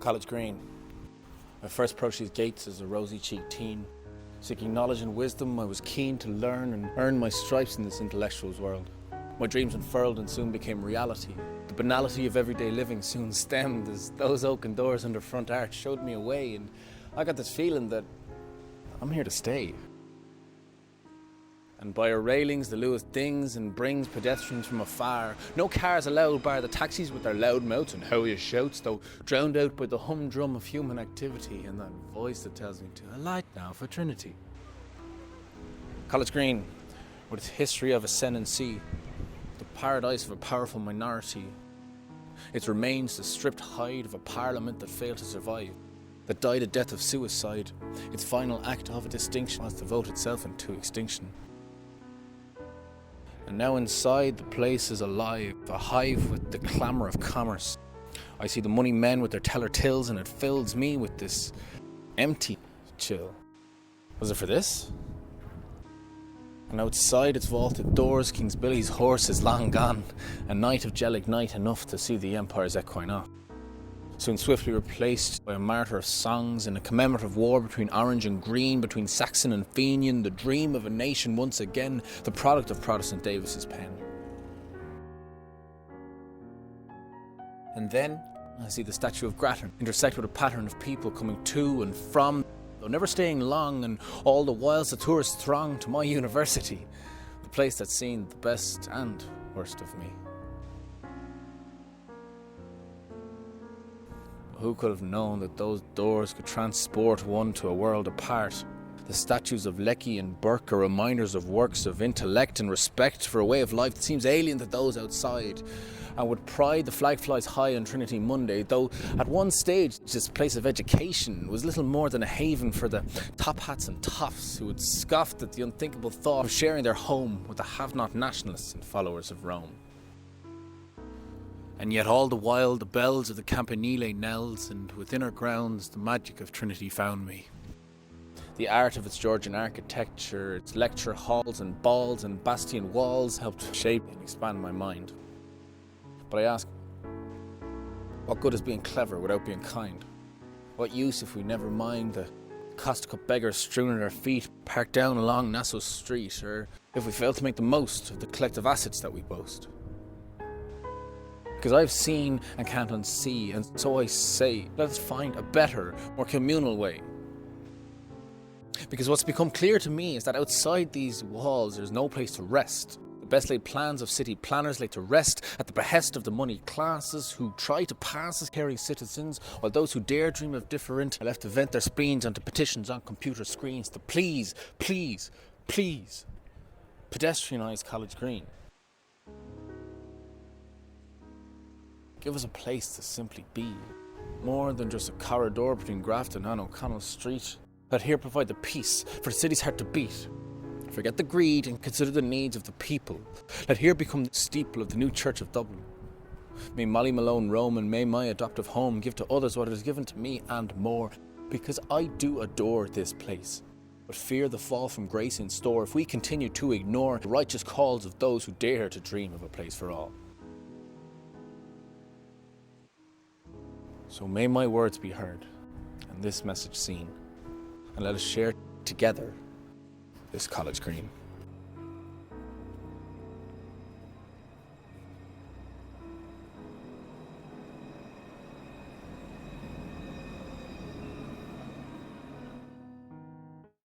College Green. I first approached these gates as a rosy-cheeked teen. Seeking knowledge and wisdom, I was keen to learn and earn my stripes in this intellectual's world. My dreams unfurled and soon became reality. The banality of everyday living soon stemmed as those oaken doors under front arch showed me a way, and I got this feeling that I'm here to stay. And by our railings the Lewis dings and brings pedestrians from afar. No cars allowed bar the taxis with their loud mouths and howish shouts, though drowned out by the humdrum of human activity and that voice that tells me to alight now for Trinity. College Green, with its history of ascendancy, the paradise of a powerful minority, its remains the stripped hide of a parliament that failed to survive, that died a death of suicide, its final act of a distinction was to vote itself into extinction. And now inside the place is alive, a hive with the clamour of commerce. I see the money men with their teller tills and it fills me with this empty chill. Was it for this? And outside its vaulted doors, King's Billy's horse is long gone, a night of Gaelic night enough to see the empire's equine off. Soon swiftly replaced by a martyr of songs in a commemorative war between Orange and Green, between Saxon and Fenian, the dream of a nation once again, the product of Protestant Davis's pen. And then I see the statue of Grattan intersect with a pattern of people coming to and from, though never staying long, and all the whiles the tourists throng to my university, the place that's seen the best and worst of me. Who could have known that those doors could transport one to a world apart? The statues of Lecky and Burke are reminders of works of intellect and respect for a way of life that seems alien to those outside. And with pride the flag flies high on Trinity Monday, though at one stage this place of education was little more than a haven for the top hats and toffs who had scoffed at the unthinkable thought of sharing their home with the have-not nationalists and followers of Rome. And yet all the while the bells of the Campanile knells, and within her grounds the magic of Trinity found me. The art of its Georgian architecture, its lecture halls and balls and bastion walls helped shape and expand my mind. But I ask, what good is being clever without being kind? What use if we never mind the cost-cut beggars strewn at our feet, parked down along Nassau Street, or if we fail to make the most of the collective assets that we boast? Because I've seen and can't unsee, and so I say, let us find a better, more communal way. Because what's become clear to me is that outside these walls there's no place to rest. The best laid plans of city planners lay to rest at the behest of the moneyed classes who try to pass as caring citizens, while those who dare dream of different are left to vent their spleens onto petitions on computer screens to please, please, please pedestrianise College Green. Give us a place to simply be, more than just a corridor between Grafton and O'Connell Street. Let here provide the peace for the city's heart to beat. Forget the greed and consider the needs of the people. Let here become the steeple of the new Church of Dublin. May Molly Malone roam, and may my adoptive home give to others what it has given to me and more, because I do adore this place, but fear the fall from grace in store if we continue to ignore the righteous calls of those who dare to dream of a place for all. So may my words be heard, and this message seen, and let us share together this College Green.